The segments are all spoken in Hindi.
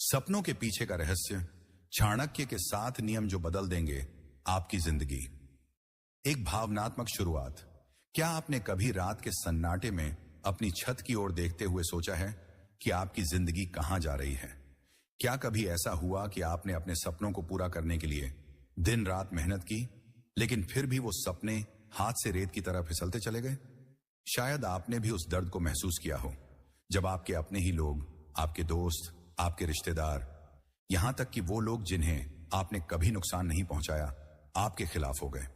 सपनों के पीछे का रहस्य, चाणक्य के 7 नियम जो बदल देंगे आपकी जिंदगी। एक भावनात्मक शुरुआत। क्या आपने कभी रात के सन्नाटे में अपनी छत की ओर देखते हुए सोचा है कि आपकी जिंदगी कहां जा रही है? क्या कभी ऐसा हुआ कि आपने अपने सपनों को पूरा करने के लिए दिन रात मेहनत की, लेकिन फिर भी वो सपने हाथ से रेत की तरह फिसलते चले गए? शायद आपने भी उस दर्द को महसूस किया हो, जब आपके अपने ही लोग, आपके दोस्त, आपके रिश्तेदार, यहां तक कि वो लोग जिन्हें आपने कभी नुकसान नहीं पहुंचाया, आपके खिलाफ हो गए।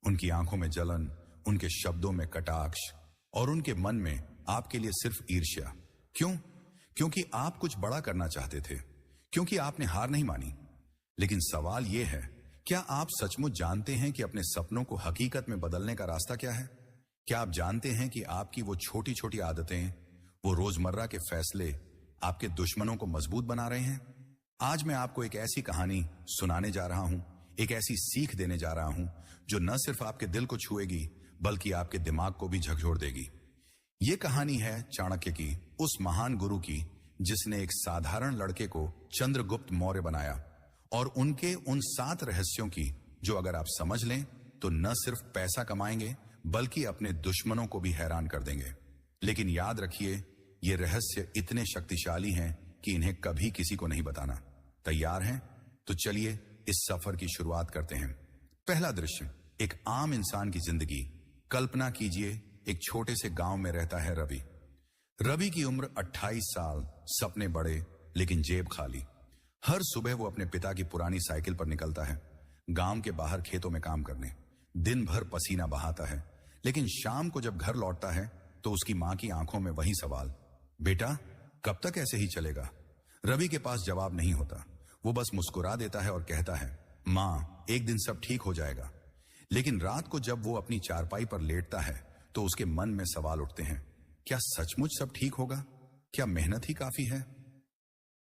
उनकी आंखों में जलन, उनके शब्दों में कटाक्ष और उनके मन में आपके लिए सिर्फ ईर्ष्या। क्यों? क्योंकि आप कुछ बड़ा करना चाहते थे, क्योंकि आपने हार नहीं मानी। लेकिन सवाल यह है, क्या आप सचमुच जानते हैं कि अपने सपनों को हकीकत में बदलने का रास्ता क्या है? क्या आप जानते हैं कि आपकी वो छोटी छोटी आदतें, वो रोजमर्रा के फैसले आपके दुश्मनों को मजबूत बना रहे हैं? आज मैं आपको एक ऐसी कहानी सुनाने जा रहा हूं, एक ऐसी सीख देने जा रहा हूं जो न सिर्फ आपके दिल को छुएगी बल्कि आपके दिमाग को भी झकझोर देगी। यह कहानी है चाणक्य की, उस महान गुरु की जिसने एक साधारण लड़के को चंद्रगुप्त मौर्य बनाया, और उनके उन 7 रहस्यों की जो अगर आप समझ लें तो न सिर्फ पैसा कमाएंगे बल्कि अपने दुश्मनों को भी हैरान कर देंगे। लेकिन याद रखिए, ये रहस्य इतने शक्तिशाली हैं कि इन्हें कभी किसी को नहीं बताना। तैयार हैं? तो चलिए इस सफर की शुरुआत करते हैं। पहला दृश्य, एक आम इंसान की जिंदगी। कल्पना कीजिए, एक छोटे से गांव में रहता है रवि। रवि की उम्र 28 साल, सपने बड़े लेकिन जेब खाली। हर सुबह वो अपने पिता की पुरानी साइकिल पर निकलता है, गांव के बाहर खेतों में काम करने। दिन भर पसीना बहाता है, लेकिन शाम को जब घर लौटता है तो उसकी मां की आंखों में वही सवाल, बेटा कब तक ऐसे ही चलेगा? रवि के पास जवाब नहीं होता। वो बस मुस्कुरा देता है और कहता है, मां, एक दिन सब ठीक हो जाएगा। लेकिन रात को जब वो अपनी चारपाई पर लेटता है तो उसके मन में सवाल उठते हैं, क्या सचमुच सब ठीक होगा? क्या मेहनत ही काफी है?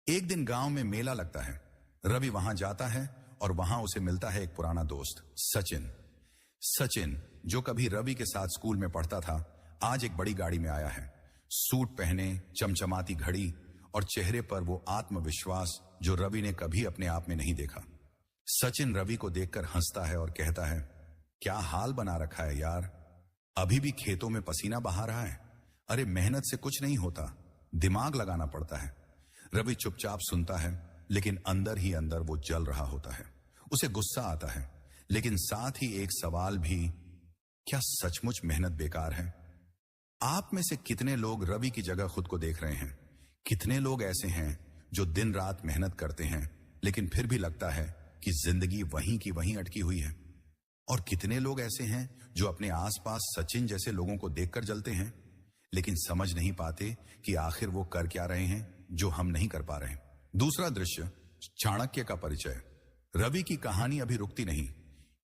एक दिन गांव में मेला लगता है। रवि वहां जाता है और वहां उसे मिलता है एक पुराना दोस्त, सचिन। सचिन, जो कभी रवि के साथ स्कूल में पढ़ता था, आज एक बड़ी गाड़ी में आया है। सूट पहने, चमचमाती घड़ी और चेहरे पर वो आत्मविश्वास जो रवि ने कभी अपने आप में नहीं देखा। सचिन रवि को देखकर हंसता है और कहता है, क्या हाल बना रखा है यार, अभी भी खेतों में पसीना बहा रहा है? अरे मेहनत से कुछ नहीं होता, दिमाग लगाना पड़ता है। रवि चुपचाप सुनता है, लेकिन अंदर ही अंदर वो जल रहा होता है। उसे गुस्सा आता है, लेकिन साथ ही एक सवाल भी, क्या सचमुच मेहनत बेकार है? आप में से कितने लोग रवि की जगह खुद को देख रहे हैं? कितने लोग ऐसे हैं जो दिन रात मेहनत करते हैं लेकिन फिर भी लगता है कि जिंदगी वहीं की वहीं अटकी हुई है? और कितने लोग ऐसे हैं जो अपने आसपास सचिन जैसे लोगों को देखकर जलते हैं लेकिन समझ नहीं पाते कि आखिर वो कर क्या रहे हैं जो हम नहीं कर पा रहे? दूसरा दृश्य, चाणक्य का परिचय। रवि की कहानी अभी रुकती नहीं।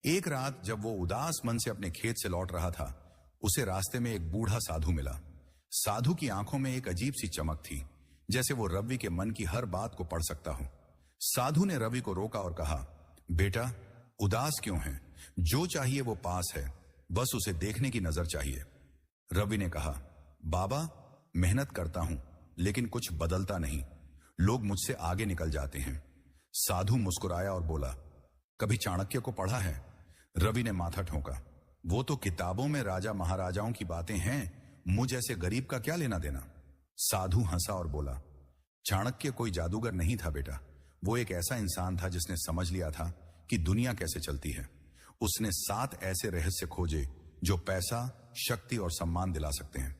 एक रात जब वो उदास मन से अपने खेत से लौट रहा था, उसे रास्ते में एक बूढ़ा साधु मिला। साधु की आंखों में एक अजीब सी चमक थी, जैसे वो रवि के मन की हर बात को पढ़ सकता हो। साधु ने रवि को रोका और कहा, बेटा उदास क्यों है? जो चाहिए वो पास है, बस उसे देखने की नजर चाहिए। रवि ने कहा, बाबा मेहनत करता हूं लेकिन कुछ बदलता नहीं, लोग मुझसे आगे निकल जाते हैं। साधु मुस्कुराया और बोला, कभी चाणक्य को पढ़ा है? रवि ने माथा ठोंका, वो तो किताबों में राजा महाराजाओं की बातें हैं, मुझ जैसे गरीब का क्या लेना देना? साधु हंसा और बोला, चाणक्य कोई जादूगर नहीं था बेटा, वो एक ऐसा इंसान था जिसने समझ लिया था कि दुनिया कैसे चलती है। उसने 7 ऐसे रहस्य खोजे जो पैसा, शक्ति और सम्मान दिला सकते हैं।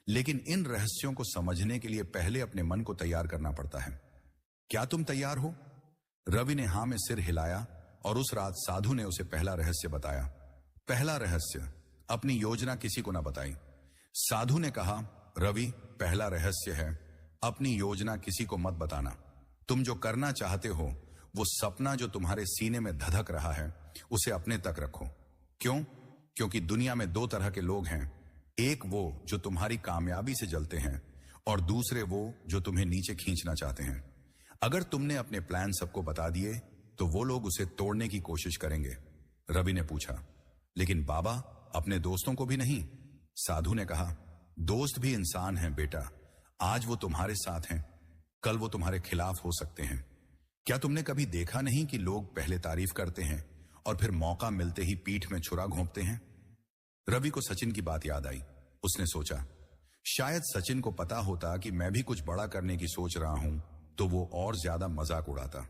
लेकिन इन रहस्यों को समझने के लिए पहले अपने मन को तैयार करना पड़ता है। क्या तुम तैयार हो? रवि ने हां में सिर हिलाया और उस रात साधु ने उसे पहला रहस्य बताया। पहला रहस्य, अपनी योजना किसी को ना बताई। साधु ने कहा, रवि पहला रहस्य है, अपनी योजना किसी को मत बताना। तुम जो करना चाहते हो, वो सपना जो तुम्हारे सीने में धधक रहा है, उसे अपने तक रखो। क्यों? क्योंकि दुनिया में 2 तरह के लोग हैं, एक वो जो तुम्हारी कामयाबी से जलते हैं और दूसरे वो जो तुम्हें नीचे खींचना चाहते हैं। अगर तुमने अपने प्लान सबको बता दिए तो वो लोग उसे तोड़ने की कोशिश करेंगे। रवि ने पूछा, लेकिन बाबा अपने दोस्तों को भी नहीं? साधु ने कहा, दोस्त भी इंसान हैं बेटा, आज वो तुम्हारे साथ हैं, कल वो तुम्हारे खिलाफ हो सकते हैं। क्या तुमने कभी देखा नहीं कि लोग पहले तारीफ करते हैं और फिर मौका मिलते ही पीठ में छुरा घोंपते हैं? रवि को सचिन की बात याद आई। उसने सोचा, शायद सचिन को पता होता कि मैं भी कुछ बड़ा करने की सोच रहा हूं तो वो और ज्यादा मजाक उड़ाता।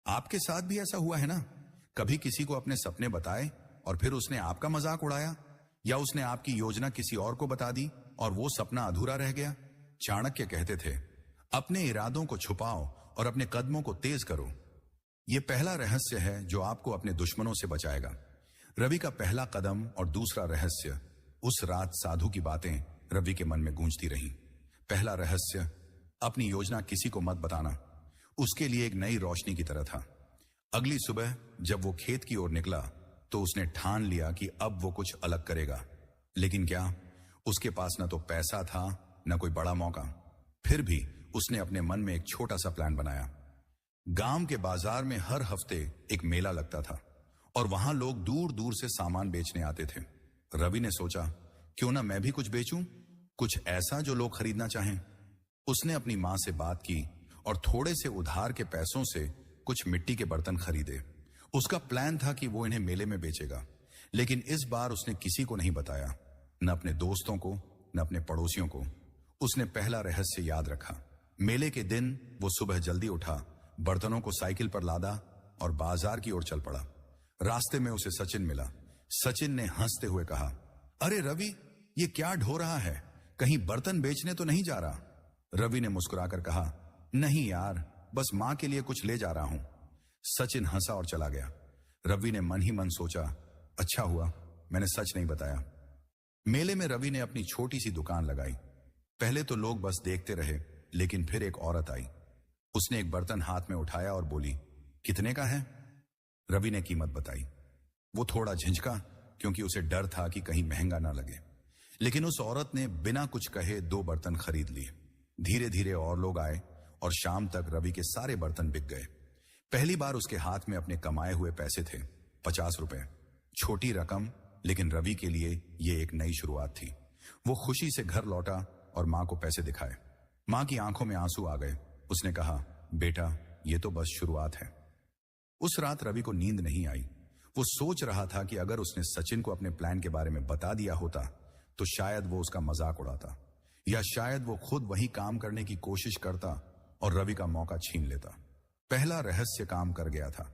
आपके साथ भी ऐसा हुआ है ना? कभी किसी को अपने सपने बताए और फिर उसने आपका मजाक उड़ाया, या उसने आपकी योजना किसी और को बता दी और वो सपना अधूरा रह गया। चाणक्य कहते थे, अपने इरादों को छुपाओ और अपने कदमों को तेज करो। यह पहला रहस्य है जो आपको अपने दुश्मनों से बचाएगा। रवि का पहला कदम और दूसरा रहस्य। उस रात साधु की बातें रवि के मन में गूंजती रहीं। पहला रहस्य, अपनी योजना किसी को मत बताना, उसके लिए एक नई रोशनी की तरह था। अगली सुबह जब वो खेत की ओर निकला तो उसने ठान लिया कि अब वो कुछ अलग करेगा। लेकिन क्या, उसके पास न तो पैसा था न कोई बड़ा मौका। फिर भी उसने अपने मन में एक छोटा सा प्लान बनाया। गांव के बाजार में हर हफ्ते एक मेला लगता था और वहां लोग दूर दूर से सामान बेचने आते थे। रवि ने सोचा, क्यों ना मैं भी कुछ बेचूं, कुछ ऐसा जो लोग खरीदना चाहें। उसने अपनी मां से बात की और थोड़े से उधार के पैसों से कुछ मिट्टी के बर्तन खरीदे। उसका प्लान था कि वो इन्हें मेले में बेचेगा, लेकिन इस बार उसने किसी को नहीं बताया, न अपने दोस्तों को न अपने पड़ोसियों को। उसने पहला रहस्य याद रखा। मेले के दिन वो सुबह जल्दी उठा, बर्तनों को साइकिल पर लादा और बाजार की ओर चल पड़ा। रास्ते में उसे सचिन मिला। सचिन ने हंसते हुए कहा, अरे रवि, ये क्या ढो रहा है? कहीं बर्तन बेचने तो नहीं जा रहा? रवि ने मुस्कुराकर कहा, नहीं यार, बस मां के लिए कुछ ले जा रहा हूं। सचिन हंसा और चला गया। रवि ने मन ही मन सोचा, अच्छा हुआ मैंने सच नहीं बताया। मेले में रवि ने अपनी छोटी सी दुकान लगाई। पहले तो लोग बस देखते रहे, लेकिन फिर एक औरत आई। उसने एक बर्तन हाथ में उठाया और बोली, कितने का है? रवि ने कीमत बताई। वो थोड़ा झिझका, क्योंकि उसे डर था कि कहीं महंगा ना लगे। लेकिन उस औरत ने बिना कुछ कहे 2 बर्तन खरीद लिए। धीरे धीरे और लोग आए और शाम तक रवि के सारे बर्तन बिक गए। पहली बार उसके हाथ में अपने कमाए हुए पैसे थे, 50 रुपए। छोटी रकम, लेकिन रवि के लिए यह एक नई शुरुआत थी। वो खुशी से घर लौटा और मां को पैसे दिखाए। मां की आंखों में आंसू आ गए। उसने कहा, बेटा, ये तो बस शुरुआत है। उस रात रवि को नींद नहीं आई। वो सोच रहा था कि अगर उसने सचिन को अपने प्लान के बारे में बता दिया होता तो शायद वो उसका मजाक उड़ाता, या शायद वो खुद वही काम करने की कोशिश करता और रवि का मौका छीन लेता। पहला रहस्य काम कर गया था,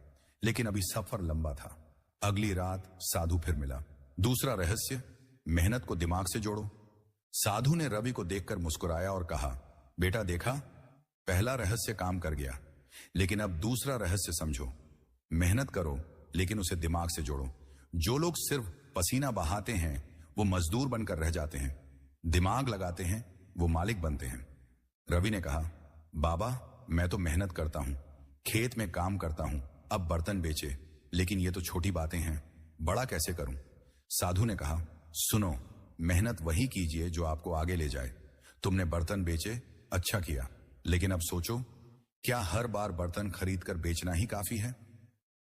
लेकिन अभी सफर लंबा था। अगली रात साधु फिर मिला। दूसरा रहस्य, मेहनत को दिमाग से जोड़ो। साधु ने रवि को देखकर मुस्कुराया और कहा, बेटा देखा, पहला रहस्य काम कर गया, लेकिन अब दूसरा रहस्य समझो। मेहनत करो, लेकिन उसे दिमाग से जोड़ो। जो लोग सिर्फ पसीना बहाते हैं वो मजदूर बनकर रह जाते हैं, दिमाग लगाते हैं वो मालिक बनते हैं। रवि ने कहा, बाबा, मैं तो मेहनत करता हूं, खेत में काम करता हूं, अब बर्तन बेचे, लेकिन ये तो छोटी बातें हैं, बड़ा कैसे करूं? साधु ने कहा, सुनो, मेहनत वही कीजिए जो आपको आगे ले जाए। तुमने बर्तन बेचे, अच्छा किया, लेकिन अब सोचो, क्या हर बार बर्तन खरीद कर बेचना ही काफी है?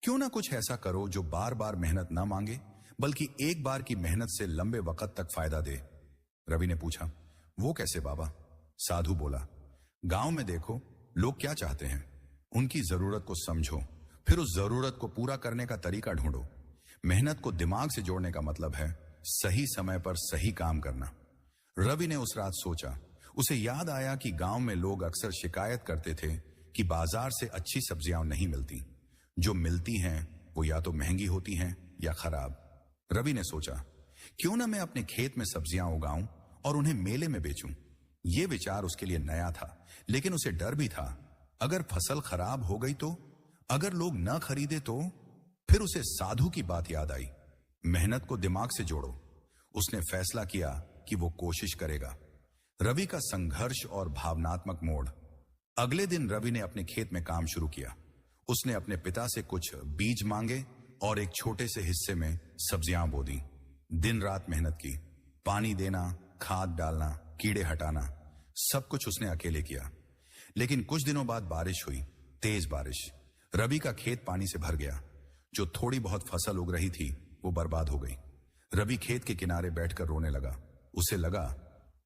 क्यों ना कुछ ऐसा करो जो बार बार मेहनत ना मांगे, बल्कि एक बार की मेहनत से लंबे वक्त तक फायदा दे। रवि ने पूछा, वो कैसे बाबा? साधु बोला, गांव में देखो लोग क्या चाहते हैं, उनकी जरूरत को समझो, फिर उस जरूरत को पूरा करने का तरीका ढूंढो। मेहनत को दिमाग से जोड़ने का मतलब है सही समय पर सही काम करना। रवि ने उस रात सोचा। उसे याद आया कि गांव में लोग अक्सर शिकायत करते थे कि बाजार से अच्छी सब्जियां नहीं मिलती, जो मिलती हैं वो या तो महंगी होती हैं या खराब। रवि ने सोचा, क्यों ना मैं अपने खेत में सब्जियां उगाऊं और उन्हें मेले में बेचूं। यह विचार उसके लिए नया था, लेकिन उसे डर भी था, अगर फसल खराब हो गई तो, अगर लोग न खरीदे तो। फिर उसे साधु की बात याद आई, मेहनत को दिमाग से जोड़ो। उसने फैसला किया कि वो कोशिश करेगा। रवि का संघर्ष और भावनात्मक मोड़। अगले दिन रवि ने अपने खेत में काम शुरू किया। उसने अपने पिता से कुछ बीज मांगे और एक छोटे से हिस्से में सब्जियां बो दी। दिन रात मेहनत की, पानी देना, खाद डालना, कीड़े हटाना, सब कुछ उसने अकेले किया। लेकिन कुछ दिनों बाद बारिश हुई, तेज बारिश। रवि का खेत पानी से भर गया। जो थोड़ी बहुत फसल उग रही थी वो बर्बाद हो गई। रवि खेत के किनारे बैठकर रोने लगा। उसे लगा,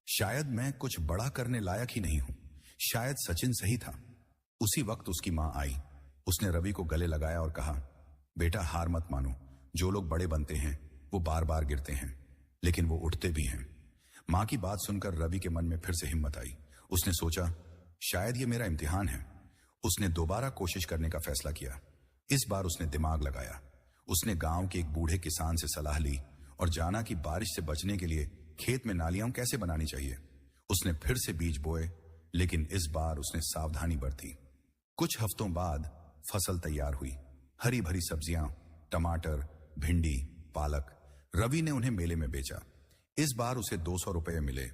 शायद मैं कुछ बड़ा करने लायक ही नहीं हूं, शायद सचिन सही था। उसी वक्त उसकी मां आई। उसने रवि को गले लगाया और कहा, बेटा हार मत मानो। जो लोग बड़े बनते हैं वो बार बार गिरते हैं, लेकिन वो उठते भी हैं। मां की बात सुनकर रवि के मन में फिर से हिम्मत आई। उसने सोचा, शायद ये मेरा इम्तिहान है। उसने दोबारा कोशिश करने का फैसला किया। इस बार उसने दिमाग लगाया। उसने गांव के एक बूढ़े किसान से सलाह ली और जाना कि बारिश से बचने के लिए खेत में नालियां कैसे बनानी चाहिए। उसने फिर से बीज बोए, लेकिन इस बार उसने सावधानी बरती। कुछ हफ्तों बाद फसल तैयार हुई। हरी भरी सब्जियां, टमाटर, भिंडी, पालक। रवि ने उन्हें मेले में बेचा। इस बार उसे 200 रुपये मिले।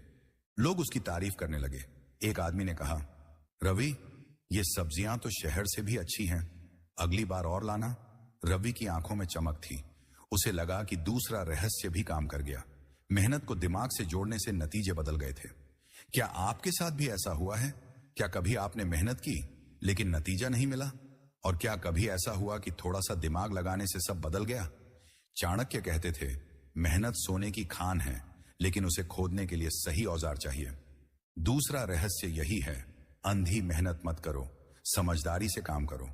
लोग उसकी तारीफ करने लगे। एक आदमी ने कहा, रवि, ये सब्जियां तो शहर से भी अच्छी हैं, अगली बार और लाना। रवि की आंखों में चमक थी। उसे लगा कि दूसरा रहस्य भी काम कर गया। मेहनत को दिमाग से जोड़ने से नतीजे बदल गए थे। क्या आपके साथ भी ऐसा हुआ है? क्या कभी आपने मेहनत की लेकिन नतीजा नहीं मिला? और क्या कभी ऐसा हुआ कि थोड़ा सा दिमाग लगाने से सब बदल गया? चाणक्य कहते थे, मेहनत सोने की खान है, लेकिन उसे खोदने के लिए सही औजार चाहिए। दूसरा रहस्य यही है, अंधी मेहनत मत करो, समझदारी से काम करो।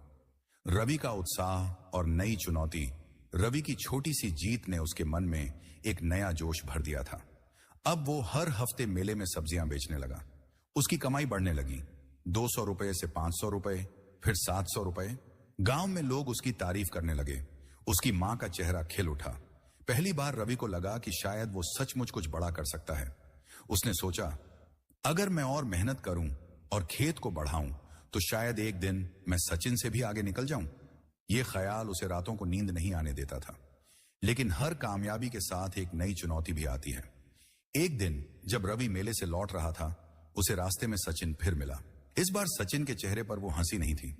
रवि का उत्साह और नई चुनौती, रवि की छोटी सी जीत ने उसके मन में एक नया जोश भर दिया था। अब वो हर हफ्ते मेले में सब्जियां बेचने लगा। उसकी कमाई बढ़ने लगी। 200 रुपए से 500 रुपए, फिर 700 रुपए। गांव में लोग उसकी तारीफ करने लगे। उसकी मां का चेहरा खिल उठा। पहली बार रवि को लगा कि शायद वो सचमुच कुछ बड़ा कर सकता है। उसने सोचा, अगर मैं और मेहनत करूं और खेत को बढ़ाऊं तो शायद एक दिन मैं सचिन से भी आगे निकल जाऊं। यह ख्याल उसे रातों को नींद नहीं आने देता था। लेकिन हर कामयाबी के साथ एक नई चुनौती भी आती है। एक दिन जब रवि मेले से लौट रहा था, उसे रास्ते में सचिन फिर मिला। इस बार सचिन के चेहरे पर वो हंसी नहीं थी।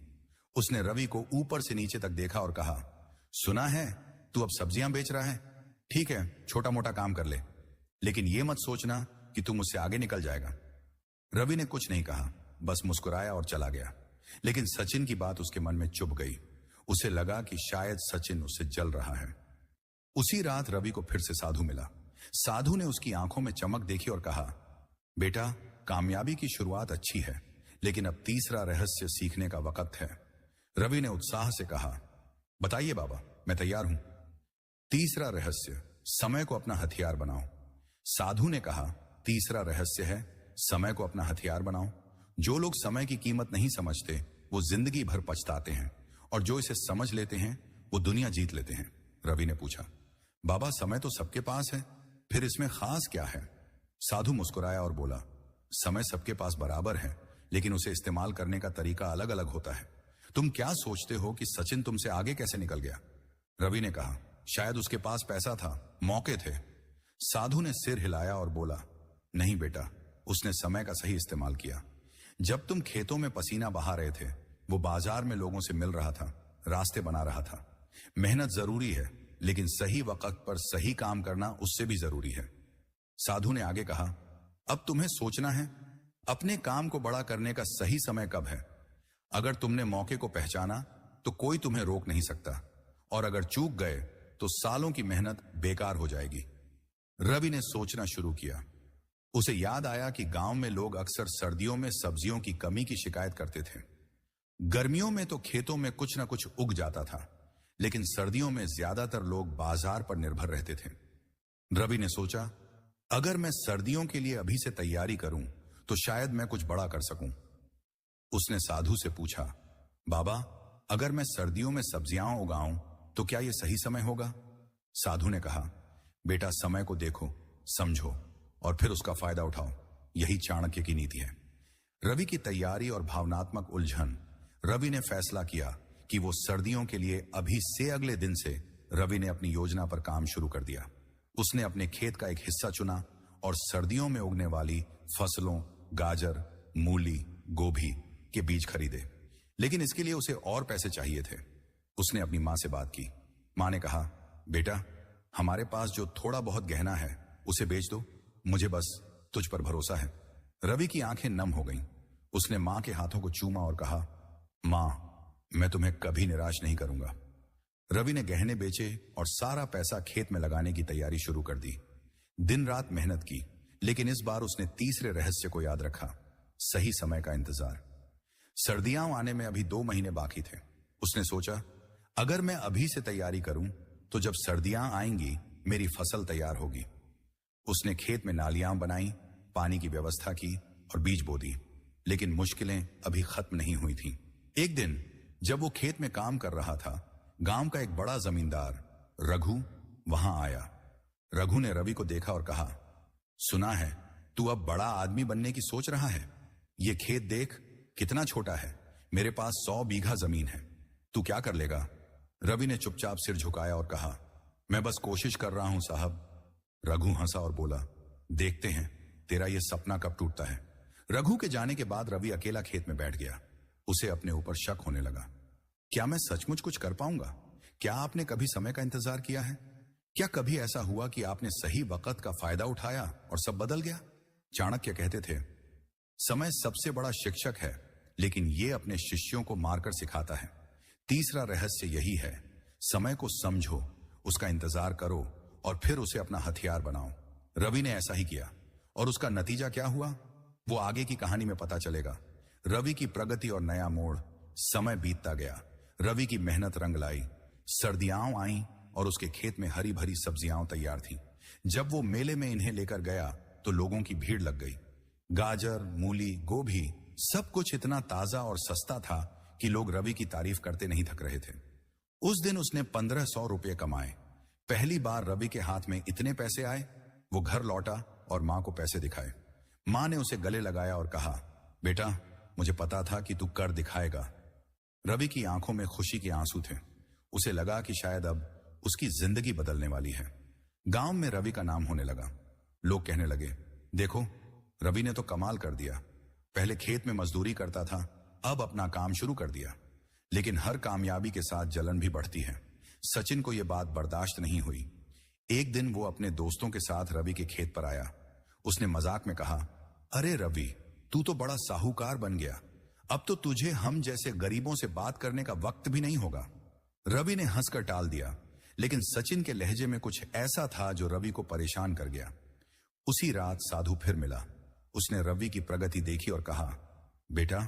उसने रवि को ऊपर से नीचे तक देखा और कहा, सुना है तू अब सब्जियां बेच रहा है? ठीक है, छोटा मोटा काम कर ले, लेकिन ये मत सोचना कि तू मुझसे आगे निकल जाएगा। रवि ने कुछ नहीं कहा, बस मुस्कुराया और चला गया। लेकिन सचिन की बात उसके मन में चुभ गई। उसे लगा कि शायद सचिन उससे जल रहा है। उसी रात रवि को फिर से साधु मिला। साधु ने उसकी आंखों में चमक देखी और कहा, बेटा, कामयाबी की शुरुआत अच्छी है, लेकिन अब तीसरा रहस्य सीखने का वक्त है। रवि ने उत्साह से कहा, बताइए बाबा, मैं तैयार हूं। तीसरा रहस्य, समय को अपना हथियार बनाओ। साधु ने कहा, तीसरा रहस्य है, समय को अपना हथियार बनाओ। जो लोग समय की कीमत नहीं समझते वो जिंदगी भर पछताते हैं, और जो इसे समझ लेते हैं वो दुनिया जीत लेते हैं। रवि ने पूछा, बाबा, समय तो सबके पास है, फिर इसमें खास क्या है? साधु मुस्कुराया और बोला, समय सबके पास बराबर है, लेकिन उसे इस्तेमाल करने का तरीका अलग अलग होता है। तुम क्या सोचते हो कि सचिन तुमसे आगे कैसे निकल गया? रवि ने कहा, शायद उसके पास पैसा था, मौके थे। साधु ने सिर हिलाया और बोला, नहीं बेटा, उसने समय का सही इस्तेमाल किया। जब तुम खेतों में पसीना बहा रहे थे, वो बाजार में लोगों से मिल रहा था, रास्ते बना रहा था। मेहनत जरूरी है, लेकिन सही वक्त पर सही काम करना उससे भी जरूरी है। साधु ने आगे कहा, अब तुम्हें सोचना है, अपने काम को बड़ा करने का सही समय कब है। अगर तुमने मौके को पहचाना तो कोई तुम्हें रोक नहीं सकता, और अगर चूक गए तो सालों की मेहनत बेकार हो जाएगी। रवि ने सोचना शुरू किया। उसे याद आया कि गांव में लोग अक्सर सर्दियों में सब्जियों की कमी की शिकायत करते थे। गर्मियों में तो खेतों में कुछ ना कुछ उग जाता था, लेकिन सर्दियों में ज्यादातर लोग बाजार पर निर्भर रहते थे। रवि ने सोचा, अगर मैं सर्दियों के लिए अभी से तैयारी करूं तो शायद मैं कुछ बड़ा कर सकूं। उसने साधु से पूछा, बाबा, अगर मैं सर्दियों में सब्जियां उगाऊं तो क्या यह सही समय होगा? साधु ने कहा, बेटा, समय को देखो, समझो और फिर उसका फायदा उठाओ। यही चाणक्य की नीति है। रवि की तैयारी और भावनात्मक उलझन। रवि ने फैसला किया कि वो सर्दियों के लिए अभी से अगले दिन से रवि ने अपनी योजना पर काम शुरू कर दिया। उसने अपने खेत का एक हिस्सा चुना और सर्दियों में उगने वाली फसलों, गाजर, मूली, गोभी के बीज खरीदे। लेकिन इसके लिए उसे और पैसे चाहिए थे। उसने अपनी मां से बात की। मां ने कहा, बेटा, हमारे पास जो थोड़ा बहुत गहना है उसे बेच दो, मुझे बस तुझ पर भरोसा है। रवि की आंखें नम हो गईं। उसने मां के हाथों को चूमा और कहा, मां, मैं तुम्हें कभी निराश नहीं करूंगा। रवि ने गहने बेचे और सारा पैसा खेत में लगाने की तैयारी शुरू कर दी। दिन रात मेहनत की, लेकिन इस बार उसने तीसरे रहस्य को याद रखा, सही समय का इंतजार। सर्दियां आने में अभी 2 महीने बाकी थे। उसने सोचा, अगर मैं अभी से तैयारी करूं तो जब सर्दियां आएंगी मेरी फसल तैयार होगी। उसने खेत में नालियां बनाई, पानी की व्यवस्था की और बीज बो दी। लेकिन मुश्किलें अभी खत्म नहीं हुई थीं। एक दिन जब वो खेत में काम कर रहा था, गांव का एक बड़ा जमींदार रघु वहां आया। रघु ने रवि को देखा और कहा, सुना है तू अब बड़ा आदमी बनने की सोच रहा है। ये खेत देख कितना छोटा है, मेरे पास 100 बीघा जमीन है, तू क्या कर लेगा? रवि ने चुपचाप सिर झुकाया और कहा, मैं बस कोशिश कर रहा हूं साहब। रघु हंसा और बोला, देखते हैं तेरा ये सपना कब टूटता है। रघु के जाने के बाद रवि अकेला खेत में बैठ गया। उसे अपने ऊपर शक होने लगा। क्या मैं सचमुच कुछ कर पाऊंगा? क्या आपने कभी समय का इंतजार किया है? क्या कभी ऐसा हुआ कि आपने सही वक्त का फायदा उठाया और सब बदल गया? चाणक्य कहते थे, समय सबसे बड़ा शिक्षक है, लेकिन ये अपने शिष्यों को मारकर सिखाता है। तीसरा रहस्य यही है, समय को समझो, उसका इंतजार करो और फिर उसे अपना हथियार बनाओ। रवि ने ऐसा ही किया और उसका नतीजा क्या हुआ वो आगे की कहानी में पता चलेगा। रवि की प्रगति और नया मोड़। समय बीतता गया, रवि की मेहनत रंग लाई। सर्दियां आईं और उसके खेत में हरी भरी सब्जियां तैयार थीं। जब वो मेले में इन्हें लेकर गया तो लोगों की भीड़ लग गई। गाजर, मूली, गोभी, सब कुछ इतना ताजा और सस्ता था कि लोग रवि की तारीफ करते नहीं थक रहे थे। उस दिन उसने 1500 रुपये कमाए। पहली बार रवि के हाथ में इतने पैसे आए। वो घर लौटा और मां को पैसे दिखाए। मां ने उसे गले लगाया और कहा, बेटा मुझे पता था कि तू कर दिखाएगा। रवि की आंखों में खुशी के आंसू थे। उसे लगा कि शायद अब उसकी जिंदगी बदलने वाली है। गांव में रवि का नाम होने लगा। लोग कहने लगे, देखो रवि ने तो कमाल कर दिया। पहले खेत में मजदूरी करता था, अब अपना काम शुरू कर दिया। लेकिन हर कामयाबी के साथ जलन भी बढ़ती है। सचिन को यह बात बर्दाश्त नहीं हुई। एक दिन वो अपने दोस्तों के साथ रवि के खेत पर आया। उसने मजाक में कहा, अरे रवि, तू तो बड़ा साहूकार बन गया। अब तो तुझे हम जैसे गरीबों से बात करने का वक्त भी नहीं होगा। रवि ने हंसकर टाल दिया, लेकिन सचिन के लहजे में कुछ ऐसा था जो रवि को परेशान कर गया। उसी रात साधु फिर मिला। उसने रवि की प्रगति देखी और कहा, बेटा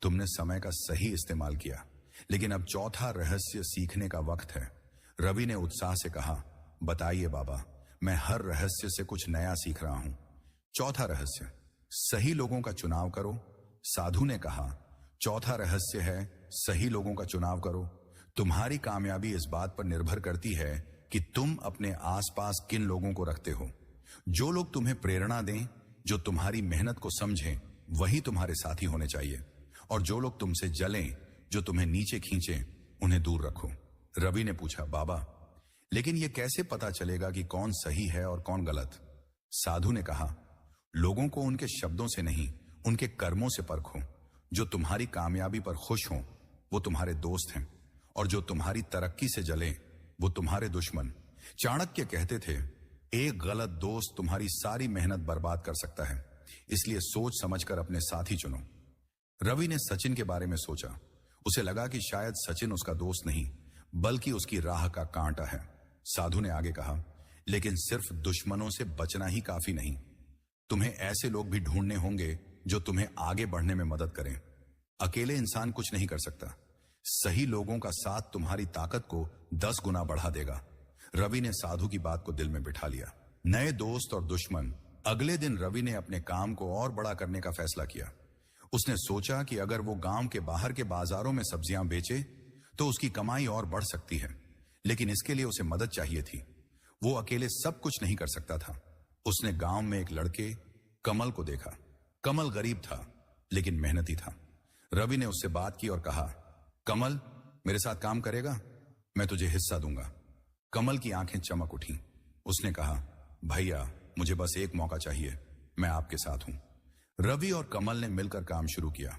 तुमने समय का सही इस्तेमाल किया, लेकिन अब चौथा रहस्य सीखने का वक्त है। रवि ने उत्साह से कहा, बताइए बाबा, मैं हर रहस्य से कुछ नया सीख रहा हूं। चौथा रहस्य, सही लोगों का चुनाव करो। साधु ने कहा, चौथा रहस्य है सही लोगों का चुनाव करो। तुम्हारी कामयाबी इस बात पर निर्भर करती है कि तुम अपने आसपास किन लोगों को रखते हो। जो लोग तुम्हें प्रेरणा दें, जो तुम्हारी मेहनत को समझें, वही तुम्हारे साथी होने चाहिए। और जो लोग तुमसे जलें, जो तुम्हें नीचे खींचें, उन्हें दूर रखो। रवि ने पूछा, बाबा लेकिन यह कैसे पता चलेगा कि कौन सही है और कौन गलत? साधु ने कहा, लोगों को उनके शब्दों से नहीं, उनके कर्मों से परखो। जो तुम्हारी कामयाबी पर खुश हों, वो तुम्हारे दोस्त हैं, और जो तुम्हारी तरक्की से जले, वो तुम्हारे दुश्मन। चाणक्य कहते थे, एक गलत दोस्त तुम्हारी सारी मेहनत बर्बाद कर सकता है, इसलिए सोच समझकर अपने साथी चुनो। रवि ने सचिन के बारे में सोचा। उसे लगा कि शायद सचिन उसका दोस्त नहीं, बल्कि उसकी राह का कांटा है। साधु ने आगे कहा, लेकिन सिर्फ दुश्मनों से बचना ही काफी नहीं, तुम्हें ऐसे लोग भी ढूंढने होंगे जो तुम्हें आगे बढ़ने में मदद करें। अकेले इंसान कुछ नहीं कर सकता। सही लोगों का साथ तुम्हारी ताकत को 10 गुना बढ़ा देगा। रवि ने साधु की बात को दिल में बिठा लिया। नए दोस्त और दुश्मन। अगले दिन रवि ने अपने काम को और बड़ा करने का फैसला किया। उसने सोचा कि अगर वो गांव के बाहर के बाजारों में सब्जियां बेचे तो उसकी कमाई और बढ़ सकती है, लेकिन इसके लिए उसे मदद चाहिए थी। वो अकेले सब कुछ नहीं कर सकता था। उसने गांव में एक लड़के कमल को देखा। कमल गरीब था, लेकिन मेहनती था। रवि ने उससे बात की और कहा, कमल मेरे साथ काम करेगा? मैं तुझे हिस्सा दूंगा। कमल की आंखें चमक उठी। उसने कहा, भैया मुझे बस एक मौका चाहिए, मैं आपके साथ हूं। रवि और कमल ने मिलकर काम शुरू किया।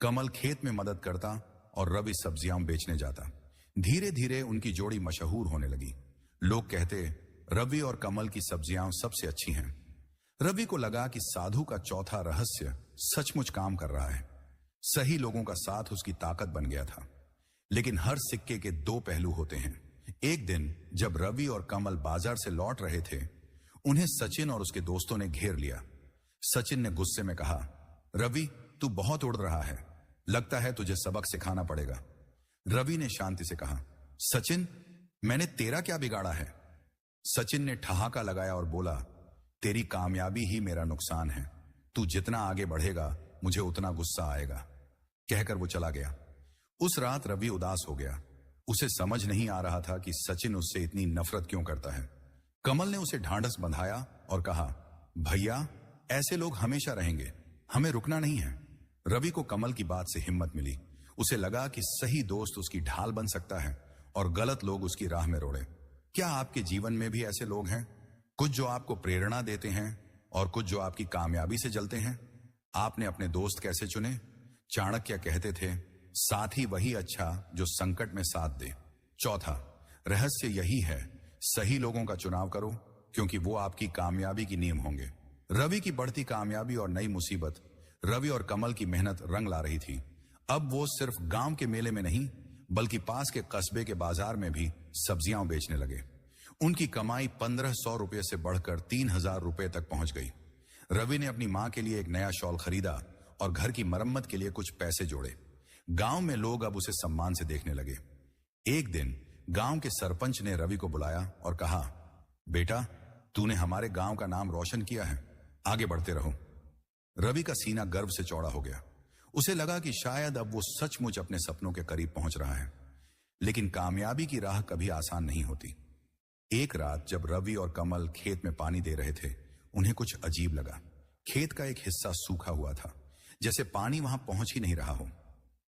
कमल खेत में मदद करता और रवि सब्जियां बेचने जाता। धीरे धीरे उनकी जोड़ी मशहूर होने लगी। लोग कहते, रवि और कमल की सब्जियां सबसे अच्छी हैं। रवि को लगा कि साधु का चौथा रहस्य सचमुच काम कर रहा है। सही लोगों का साथ उसकी ताकत बन गया था। लेकिन हर सिक्के के 2 पहलू होते हैं। एक दिन जब रवि और कमल बाजार से लौट रहे थे, उन्हें सचिन और उसके दोस्तों ने घेर लिया। सचिन ने गुस्से में कहा, रवि तू बहुत उड़ रहा है, लगता है तुझे सबक सिखाना पड़ेगा। रवि ने शांति से कहा, सचिन, मैंने तेरा क्या बिगाड़ा है? सचिन ने ठहाका लगाया और बोला, तेरी कामयाबी ही मेरा नुकसान है। तू जितना आगे बढ़ेगा मुझे उतना गुस्सा आएगा। कहकर वो चला गया। उस रात रवि उदास हो गया। उसे समझ नहीं आ रहा था कि सचिन उससे इतनी नफरत क्यों करता है। कमल ने उसे ढांढस बंधाया और कहा, भैया, ऐसे लोग हमेशा रहेंगे, हमें रुकना नहीं है। रवि को कमल की बात से हिम्मत मिली। उसे लगा कि सही दोस्त उसकी ढाल बन सकता है और गलत लोग उसकी राह में रोड़े। क्या आपके जीवन में भी ऐसे लोग हैं? कुछ जो आपको प्रेरणा देते हैं और कुछ जो आपकी कामयाबी से जलते हैं? आपने अपने दोस्त कैसे चुने? चाणक्य कहते थे, साथी वही अच्छा जो संकट में साथ दे। चौथा रहस्य यही है, सही लोगों का चुनाव करो, क्योंकि वो आपकी कामयाबी की नींव होंगे। रवि की बढ़ती कामयाबी और नई मुसीबत रवि और कमल की मेहनत रंग ला रही थी। अब वो सिर्फ गांव के मेले में नहीं, बल्कि पास के कस्बे के बाजार में भी सब्जियां बेचने लगे। उनकी कमाई 1500 रुपये से बढ़कर 3000 रुपये तक पहुंच गई। रवि ने अपनी मां के लिए एक नया शॉल खरीदा और घर की मरम्मत के लिए कुछ पैसे जोड़े। गांव में लोग अब उसे सम्मान से देखने लगे। एक दिन गांव के सरपंच ने रवि को बुलाया और कहा, बेटा, तूने हमारे गांव का नाम रोशन किया है, आगे बढ़ते रहो। रवि का सीना गर्व से चौड़ा हो गया। उसे लगा कि शायद अब वो सचमुच अपने सपनों के करीब पहुंच रहा है। लेकिन कामयाबी की राह कभी आसान नहीं होती। एक रात जब रवि और कमल खेत में पानी दे रहे थे, उन्हें कुछ अजीब लगा। खेत का एक हिस्सा सूखा हुआ था, जैसे पानी वहां पहुंच ही नहीं रहा हो।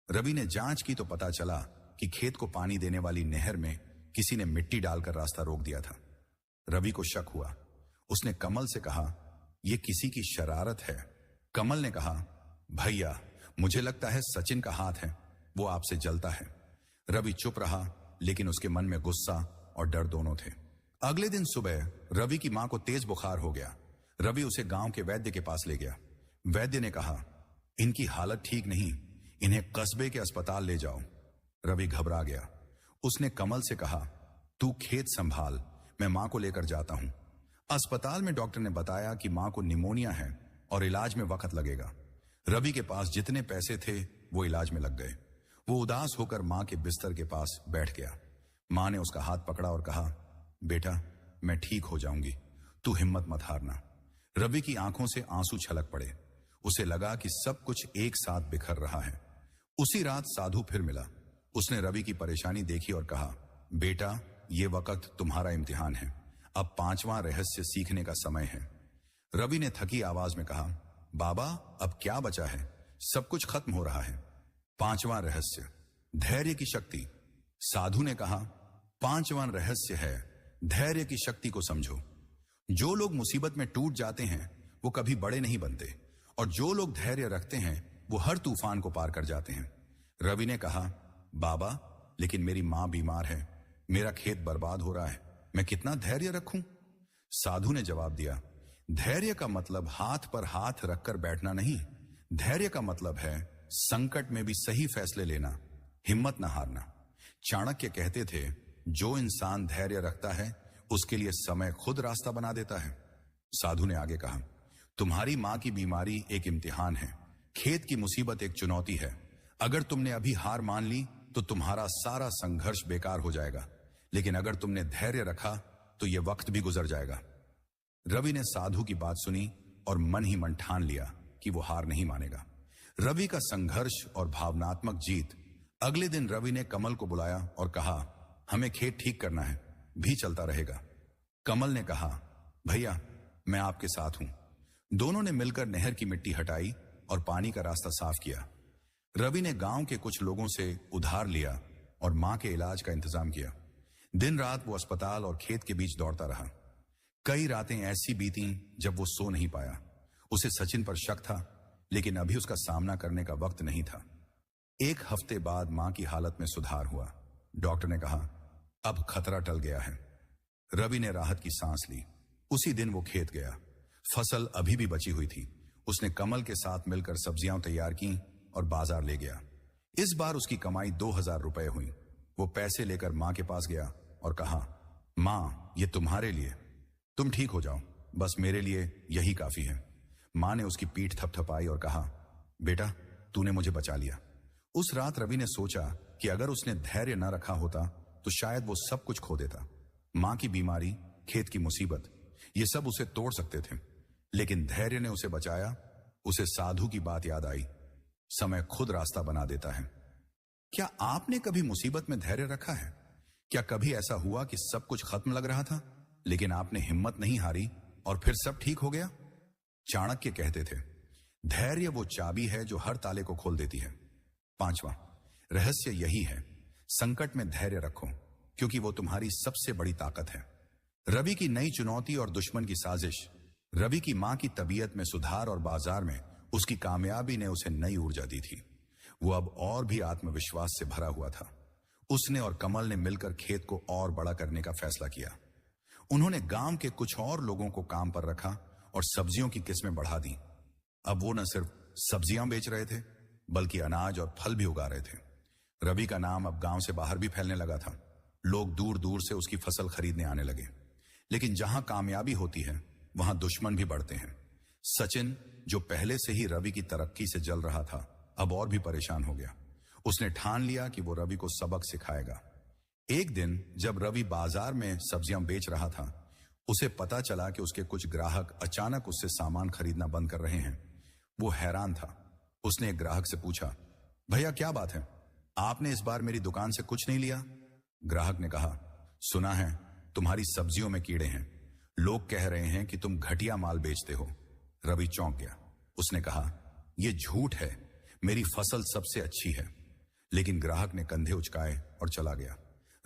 रवि ने जांच की तो पता चला कि खेत को पानी देने वाली नहर में किसी ने मिट्टी डालकर रास्ता रोक दिया था। रवि को शक हुआ। उसने कमल से कहा, यह किसी की शरारत है। कमल ने कहा, भैया, मुझे लगता है सचिन का हाथ है, वो आपसे जलता है। रवि चुप रहा, लेकिन उसके मन में गुस्सा और डर दोनों थे। अगले दिन सुबह रवि की मां को तेज बुखार हो गया। रवि उसे गांव के वैद्य के पास ले गया। वैद्य ने कहा, इनकी हालत ठीक नहीं, इन्हें कस्बे के अस्पताल ले जाओ। रवि घबरा गया। उसने कमल से कहा, तू खेत संभाल, मैं मां को लेकर जाता हूं। अस्पताल में डॉक्टर ने बताया कि मां को निमोनिया है और इलाज में वक्त लगेगा। रवि के पास जितने पैसे थे वो इलाज में लग गए। वो उदास होकर मां के बिस्तर के पास बैठ गया। मां ने उसका हाथ पकड़ा और कहा, बेटा, मैं ठीक हो जाऊंगी, तू हिम्मत मत हारना। रवि की आंखों से आंसू छलक पड़े। उसे लगा कि सब कुछ एक साथ बिखर रहा है। उसी रात साधु फिर मिला। उसने रवि की परेशानी देखी और कहा, बेटा, ये वक्त तुम्हारा इम्तिहान है। अब 5वां रहस्य सीखने का समय है। रवि ने थकी आवाज में कहा, बाबा, अब क्या बचा है? सब कुछ खत्म हो रहा है। 5वां रहस्य, धैर्य की शक्ति। साधु ने कहा, 5वां रहस्य है, धैर्य की शक्ति को समझो। जो लोग मुसीबत में टूट जाते हैं वो कभी बड़े नहीं बनते, और जो लोग धैर्य रखते हैं वो हर तूफान को पार कर जाते हैं। रवि ने कहा, बाबा, लेकिन मेरी मां बीमार है, मेरा खेत बर्बाद हो रहा है, मैं कितना धैर्य रखूं? साधु ने जवाब दिया, धैर्य का मतलब हाथ पर हाथ रखकर बैठना नहीं। धैर्य का मतलब है संकट में भी सही फैसले लेना, हिम्मत न हारना। चाणक्य कहते थे, जो इंसान धैर्य रखता है उसके लिए समय खुद रास्ता बना देता है। साधु ने आगे कहा, तुम्हारी मां की बीमारी एक इम्तिहान है, खेत की मुसीबत एक चुनौती है। अगर तुमने अभी हार मान ली तो तुम्हारा सारा संघर्ष बेकार हो जाएगा, लेकिन अगर तुमने धैर्य रखा तो यह वक्त भी गुजर जाएगा। रवि ने साधु की बात सुनी और मन ही मन ठान लिया कि वो हार नहीं मानेगा। रवि का संघर्ष और भावनात्मक जीत। अगले दिन रवि ने कमल को बुलाया और कहा, हमें खेत ठीक करना है, भी चलता रहेगा। कमल ने कहा, भैया, मैं आपके साथ हूं। दोनों ने मिलकर नहर की मिट्टी हटाई और पानी का रास्ता साफ किया। रवि ने गांव के कुछ लोगों से उधार लिया और मां के इलाज का इंतजाम किया। दिन रात वो अस्पताल और खेत के बीच दौड़ता रहा। कई रातें ऐसी बीती जब वो सो नहीं पाया। उसे सचिन पर शक था, लेकिन अभी उसका सामना करने का वक्त नहीं था। एक हफ्ते बाद मां की हालत में सुधार हुआ। डॉक्टर ने कहा, अब खतरा टल गया है। रवि ने राहत की सांस ली। उसी दिन वो खेत गया। फसल अभी भी बची हुई थी। उसने कमल के साथ मिलकर सब्जियां तैयार की और बाजार ले गया। इस बार उसकी कमाई 2000 रुपए हुई। वो पैसे लेकर मां के पास गया और कहा, मां, ये तुम्हारे लिए, तुम ठीक हो जाओ, बस मेरे लिए यही काफी है। मां ने उसकी पीठ थपथपाई और कहा, बेटा, तूने मुझे बचा लिया, उस रात रवि ने सोचा कि अगर उसने धैर्य न रखा होता तो शायद वो सब कुछ खो देता। मां की बीमारी, खेत की मुसीबत, ये सब उसे तोड़ सकते थे, लेकिन धैर्य ने उसे बचाया। उसे साधु की बात याद आई, समय खुद रास्ता बना देता है। क्या आपने कभी मुसीबत में धैर्य रखा है? क्या कभी ऐसा हुआ कि सब कुछ खत्म लग रहा था, लेकिन आपने हिम्मत नहीं हारी और फिर सब ठीक हो गया? चाणक्य कहते थे, धैर्य वो चाबी है जो हर ताले को खोल देती है। 5वां रहस्य यही है, संकट में धैर्य रखो, क्योंकि वो तुम्हारी सबसे बड़ी ताकत है। रवि की नई चुनौती और दुश्मन की साजिश। रवि की मां की तबीयत में सुधार और बाजार में उसकी कामयाबी ने उसे नई ऊर्जा दी थी। वो अब और भी आत्मविश्वास से भरा हुआ था। उसने और कमल ने मिलकर खेत को और बड़ा करने का फैसला किया। उन्होंने गांव के कुछ और लोगों को काम पर रखा और सब्जियों की किस्में बढ़ा दी। अब वो न सिर्फ सब्जियां बेच रहे थे, बल्कि अनाज और फल भी उगा रहे थे। रवि का नाम अब गांव से बाहर भी फैलने लगा था। लोग दूर दूर से उसकी फसल खरीदने आने लगे। लेकिन जहां कामयाबी होती है, वहां दुश्मन भी बढ़ते हैं। सचिन, जो पहले से ही रवि की तरक्की से जल रहा था, अब और भी परेशान हो गया। उसने ठान लिया कि वो रवि को सबक सिखाएगा। एक दिन जब रवि बाजार में सब्जियां बेच रहा था, उसे पता चला कि उसके कुछ ग्राहक अचानक उससे सामान खरीदना बंद कर रहे हैं। वो हैरान था। उसने एक ग्राहक से पूछा, भैया क्या बात है, आपने इस बार मेरी दुकान से कुछ नहीं लिया? ग्राहक ने कहा, सुना है तुम्हारी सब्जियों में कीड़े हैं। लोग कह रहे हैं कि तुम घटिया माल बेचते हो। रवि चौंक गया। उसने कहा, यह झूठ है, मेरी फसल सबसे अच्छी है। लेकिन ग्राहक ने कंधे उचकाए और चला गया।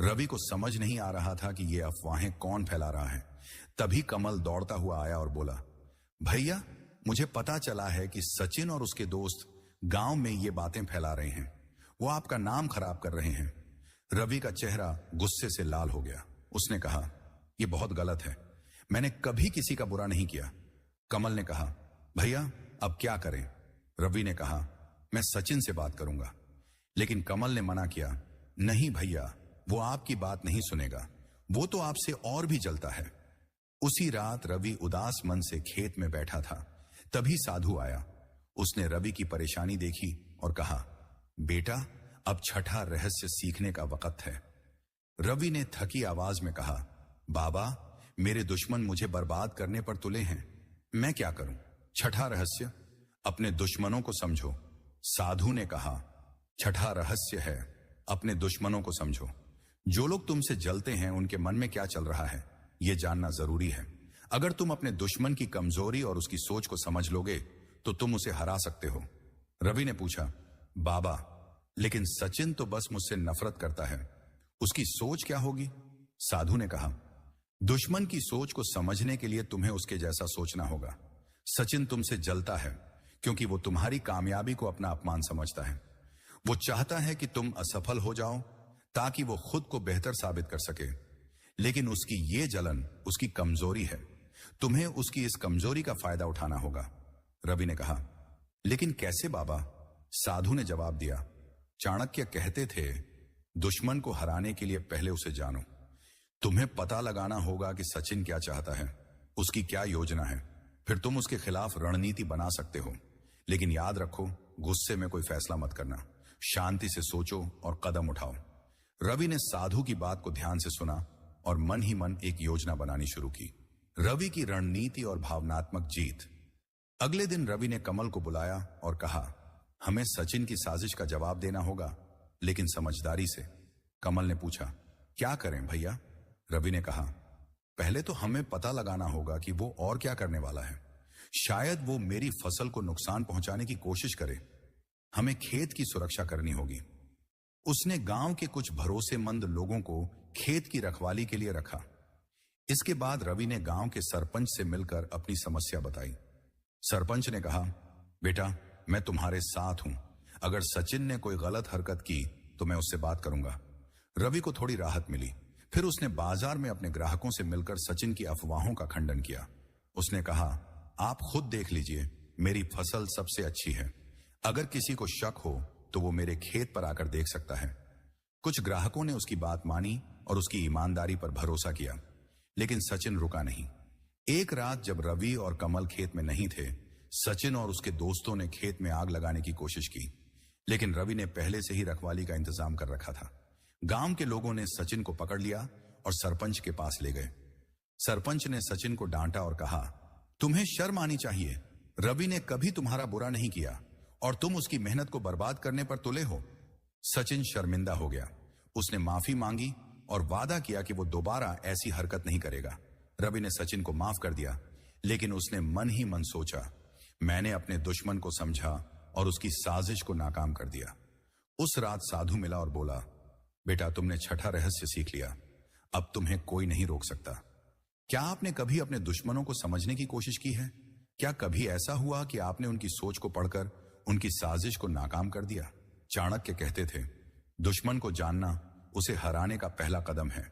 रवि को समझ नहीं आ रहा था कि ये अफवाहें कौन फैला रहा है। तभी कमल दौड़ता हुआ आया और बोला, भैया मुझे पता चला है कि सचिन और उसके दोस्त गांव में ये बातें फैला रहे हैं। वो आपका नाम खराब कर रहे हैं। रवि का चेहरा गुस्से से लाल हो गया। उसने कहा, यह बहुत गलत है, मैंने कभी किसी का बुरा नहीं किया। कमल ने कहा, भैया अब क्या करें? रवि ने कहा, मैं सचिन से बात करूंगा। लेकिन कमल ने मना किया, नहीं भैया, वो आपकी बात नहीं सुनेगा, वो तो आपसे और भी जलता है। उसी रात रवि उदास मन से खेत में बैठा था। तभी साधु आया। उसने रवि की परेशानी देखी और कहा, बेटा अब छठा रहस्य सीखने का वक्त है। रवि ने थकी आवाज में कहा, बाबा मेरे दुश्मन मुझे बर्बाद करने पर तुले हैं, मैं क्या करूं? छठा रहस्य, अपने दुश्मनों को समझो। साधु ने कहा, छठा रहस्य है, अपने दुश्मनों को समझो। जो लोग तुमसे जलते हैं उनके मन में क्या चल रहा है, यह जानना जरूरी है। अगर तुम अपने दुश्मन की कमजोरी और उसकी सोच को समझ लोगे तो तुम उसे हरा सकते हो। रवि ने पूछा, बाबा लेकिन सचिन तो बस मुझसे नफरत करता है, उसकी सोच क्या होगी? साधु ने कहा, दुश्मन की सोच को समझने के लिए तुम्हें उसके जैसा सोचना होगा। सचिन तुमसे जलता है क्योंकि वो तुम्हारी कामयाबी को अपना अपमान समझता है। वो चाहता है कि तुम असफल हो जाओ ताकि वो खुद को बेहतर साबित कर सके। लेकिन उसकी ये जलन उसकी कमजोरी है। तुम्हें उसकी इस कमजोरी का फायदा उठाना होगा। रवि ने कहा, लेकिन कैसे बाबा? साधु ने जवाब दिया, चाणक्य कहते थे, दुश्मन को हराने के लिए पहले उसे जानो। तुम्हें पता लगाना होगा कि सचिन क्या चाहता है, उसकी क्या योजना है, फिर तुम उसके खिलाफ रणनीति बना सकते हो। लेकिन याद रखो, गुस्से में कोई फैसला मत करना, शांति से सोचो और कदम उठाओ। रवि ने साधु की बात को ध्यान से सुना और मन ही मन एक योजना बनानी शुरू की। रवि की रणनीति और भावनात्मक जीत। अगले दिन रवि ने कमल को बुलाया और कहा, हमें सचिन की साजिश का जवाब देना होगा, लेकिन समझदारी से। कमल ने पूछा, क्या करें भैया? रवि ने कहा, पहले तो हमें पता लगाना होगा कि वो और क्या करने वाला है। शायद वो मेरी फसल को नुकसान पहुंचाने की कोशिश करे। हमें खेत की सुरक्षा करनी होगी। उसने गांव के कुछ भरोसेमंद लोगों को खेत की रखवाली के लिए रखा। इसके बाद रवि ने गांव के सरपंच से मिलकर अपनी समस्या बताई। सरपंच ने कहा, बेटा मैं तुम्हारे साथ हूं। अगर सचिन ने कोई गलत हरकत की तो मैं उससे बात करूंगा। रवि को थोड़ी राहत मिली। फिर उसने बाजार में अपने ग्राहकों से मिलकर सचिन की अफवाहों का खंडन किया। उसने कहा, आप खुद देख लीजिए, मेरी फसल सबसे अच्छी है। अगर किसी को शक हो तो वो मेरे खेत पर आकर देख सकता है। कुछ ग्राहकों ने उसकी बात मानी और उसकी ईमानदारी पर भरोसा किया। लेकिन सचिन रुका नहीं। एक रात जब रवि और कमल खेत में नहीं थे, सचिन और उसके दोस्तों ने खेत में आग लगाने की कोशिश की। लेकिन रवि ने पहले से ही रखवाली का इंतजाम कर रखा था। गांव के लोगों ने सचिन को पकड़ लिया और सरपंच के पास ले गए। सरपंच ने सचिन को डांटा और कहा, तुम्हें शर्म आनी चाहिए। रवि ने कभी तुम्हारा बुरा नहीं किया और तुम उसकी मेहनत को बर्बाद करने पर तुले हो। सचिन शर्मिंदा हो गया। उसने माफी मांगी और वादा किया कि वो दोबारा ऐसी हरकत नहीं करेगा। रवि ने सचिन को माफ कर दिया, लेकिन उसने मन ही मन सोचा, मैंने अपने दुश्मन को समझा और उसकी साजिश को नाकाम कर दिया। उस रात साधु मिला और बोला, बेटा तुमने छठा रहस्य सीख लिया, अब तुम्हें कोई नहीं रोक सकता। क्या आपने कभी अपने दुश्मनों को समझने की कोशिश की है? क्या कभी ऐसा हुआ कि आपने उनकी सोच को पढ़कर उनकी साजिश को नाकाम कर दिया? चाणक्य कहते थे, दुश्मन को जानना उसे हराने का पहला कदम है।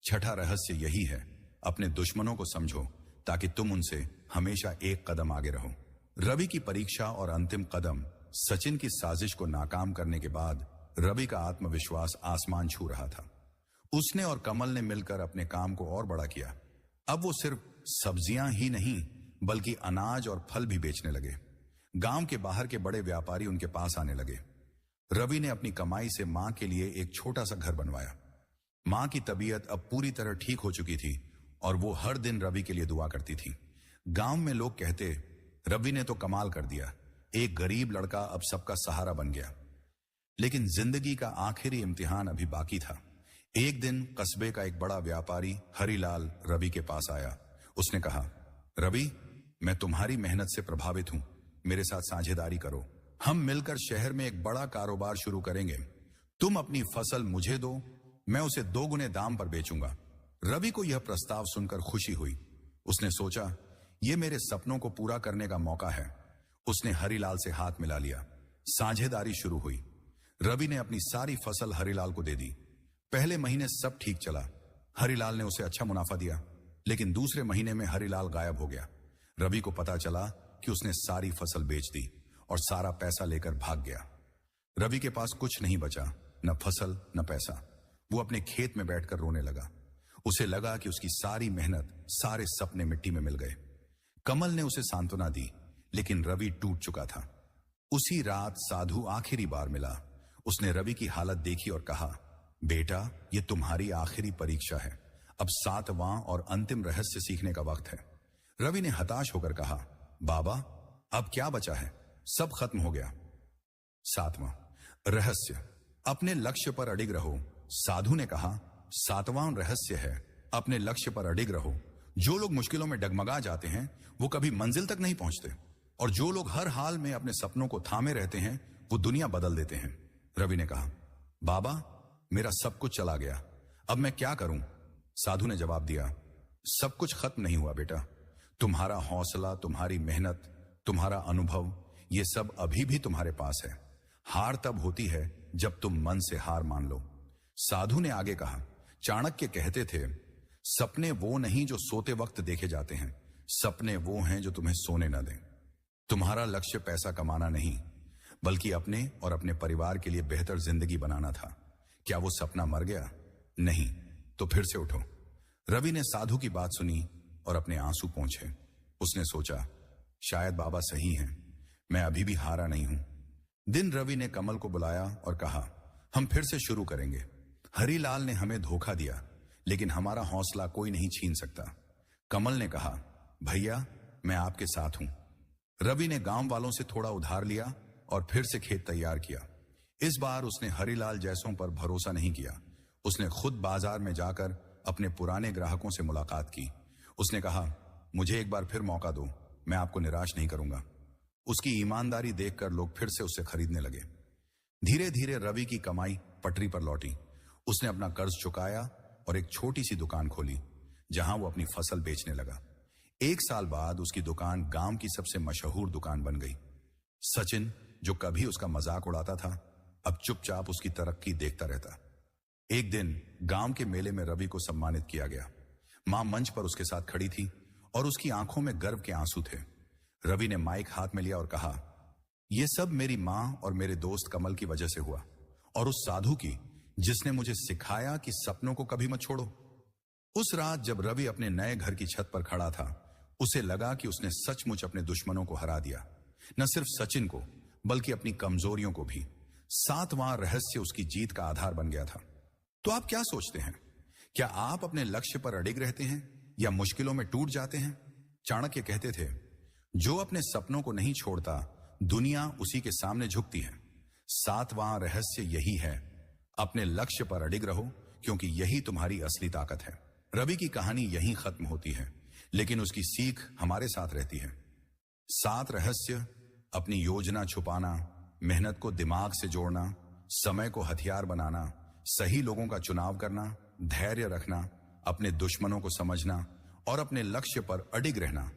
छठा रहस्य यही है, अपने दुश्मनों को समझो ताकि तुम उनसे हमेशा एक कदम आगे रहो। रवि की परीक्षा और अंतिम कदम सचिन की साजिश को नाकाम करने के बाद रवि का आत्मविश्वास आसमान छू रहा था। उसने और कमल ने मिलकर अपने काम को और बड़ा किया। अब वो सिर्फ सब्जियां ही नहीं बल्कि अनाज और फल भी बेचने लगे। गांव के बाहर के बड़े व्यापारी उनके पास आने लगे। रवि ने अपनी कमाई से मां के लिए एक छोटा सा घर बनवाया। मां की तबीयत अब पूरी तरह ठीक हो चुकी थी और वो हर दिन रवि के लिए दुआ करती थी। गांव में लोग कहते, रवि ने तो कमाल कर दिया, एक गरीब लड़का अब सबका सहारा बन गया। लेकिन जिंदगी का आखिरी इम्तिहान अभी बाकी था। एक दिन कस्बे का एक बड़ा व्यापारी हरिलाल रवि के पास आया। उसने कहा, रवि, मैं तुम्हारी मेहनत से प्रभावित हूं, मेरे साथ साझेदारी करो। हम मिलकर शहर में एक बड़ा कारोबार शुरू करेंगे। तुम अपनी फसल मुझे दो, मैं उसे 2 गुने दाम पर बेचूंगा। रवि को यह प्रस्ताव सुनकर खुशी हुई। उसने सोचा, यह मेरे सपनों को पूरा करने का मौका है। उसने हरिलाल से हाथ मिला लिया। साझेदारी शुरू हुई। रवि ने अपनी सारी फसल हरिलाल को दे दी। पहले महीने सब ठीक चला, हरिलाल ने उसे अच्छा मुनाफा दिया। लेकिन दूसरे महीने में हरिलाल गायब हो गया। रवि को पता चला कि उसने सारी फसल बेच दी और सारा पैसा लेकर भाग गया। रवि के पास कुछ नहीं बचा, न फसल न पैसा। वो अपने खेत में बैठकर रोने लगा। उसे लगा कि उसकी सारी मेहनत, सारे सपने मिट्टी में मिल गए। कमल ने उसे सांत्वना दी, लेकिन रवि टूट चुका था। उसी रात साधु आखिरी बार मिला। उसने रवि की हालत देखी और कहा, बेटा, ये तुम्हारी आखिरी परीक्षा है। अब 7वां और अंतिम रहस्य सीखने का वक्त है। रवि ने हताश होकर कहा, बाबा, अब क्या बचा है? सब खत्म हो गया। 7वां रहस्य, अपने लक्ष्य पर अडिग रहो। साधु ने कहा, 7वां रहस्य है, अपने लक्ष्य पर अडिग रहो। जो लोग मुश्किलों में डगमगा जाते हैं वो कभी मंजिल तक नहीं पहुंचते, और जो लोग हर हाल में अपने सपनों को थामे रहते हैं वो दुनिया बदल देते हैं। रवि ने कहा, बाबा, मेरा सब कुछ चला गया, अब मैं क्या करूं? साधु ने जवाब दिया, सब कुछ खत्म नहीं हुआ बेटा। तुम्हारा हौसला, तुम्हारी मेहनत, तुम्हारा अनुभव, ये सब अभी भी तुम्हारे पास है। हार तब होती है जब तुम मन से हार मान लो। साधु ने आगे कहा, चाणक्य कहते थे, सपने वो नहीं जो सोते वक्त देखे जाते हैं, सपने वो हैं जो तुम्हें सोने न दें। तुम्हारा लक्ष्य पैसा कमाना नहीं, बल्कि अपने और अपने परिवार के लिए बेहतर जिंदगी बनाना था। क्या वो सपना मर गया? नहीं, तो फिर से उठो। रवि ने साधु की बात सुनी और अपने आंसू पोंछे। उसने सोचा, शायद बाबा सही हैं, मैं अभी भी हारा नहीं हूं। दिन रवि ने कमल को बुलाया और कहा, हम फिर से शुरू करेंगे। हरिलाल ने हमें धोखा दिया, लेकिन हमारा हौसला कोई नहीं छीन सकता। कमल ने कहा, भैया, मैं आपके साथ हूं। रवि ने गांव वालों से थोड़ा उधार लिया और फिर से खेत तैयार किया। इस बार उसने हरिलाल जैसों पर भरोसा नहीं किया। उसने खुद बाजार में जाकर अपने पुराने ग्राहकों से मुलाकात की। उसने कहा, मुझे एक बार फिर मौका दो, मैं आपको निराश नहीं करूंगा। उसकी ईमानदारी देखकर लोग फिर से उससे खरीदने लगे। धीरे धीरे रवि की कमाई पटरी पर लौटी। उसने अपना कर्ज चुकाया और एक छोटी सी दुकान खोली, जहां वो अपनी फसल बेचने लगा। 1 साल बाद उसकी दुकान गांव की सबसे मशहूर दुकान बन गई। सचिन, जो कभी उसका मजाक उड़ाता था, अब चुपचाप उसकी तरक्की देखता रहता। एक दिन गांव के मेले में रवि को सम्मानित किया गया। मां मंच पर उसके साथ खड़ी थी और उसकी आंखों में गर्व के आंसू थे। रवि ने माइक हाथ में लिया और कहा, यह सब मेरी मां और मेरे दोस्त कमल की वजह से हुआ, और उस साधु की जिसने मुझे सिखाया कि सपनों को कभी मत छोड़ो। उस रात जब रवि अपने नए घर की छत पर खड़ा था, उसे लगा कि उसने सचमुच अपने दुश्मनों को हरा दिया। न सिर्फ सचिन को, बल्कि अपनी कमजोरियों को भी। सातवां रहस्य उसकी जीत का आधार बन गया था। तो आप क्या सोचते हैं? क्या आप अपने लक्ष्य पर अडिग रहते हैं या मुश्किलों में टूट जाते हैं? चाणक्य कहते थे, जो अपने सपनों को नहीं छोड़ता, दुनिया उसी के सामने झुकती है। सातवां रहस्य यही है, अपने लक्ष्य पर अडिग रहो, क्योंकि यही तुम्हारी असली ताकत है। रवि की कहानी यहीं खत्म होती है, लेकिन उसकी सीख हमारे साथ रहती है। 7 रहस्य: अपनी योजना छुपाना, मेहनत को दिमाग से जोड़ना, समय को हथियार बनाना, सही लोगों का चुनाव करना, धैर्य रखना, अपने दुश्मनों को समझना और अपने लक्ष्य पर अडिग रहना।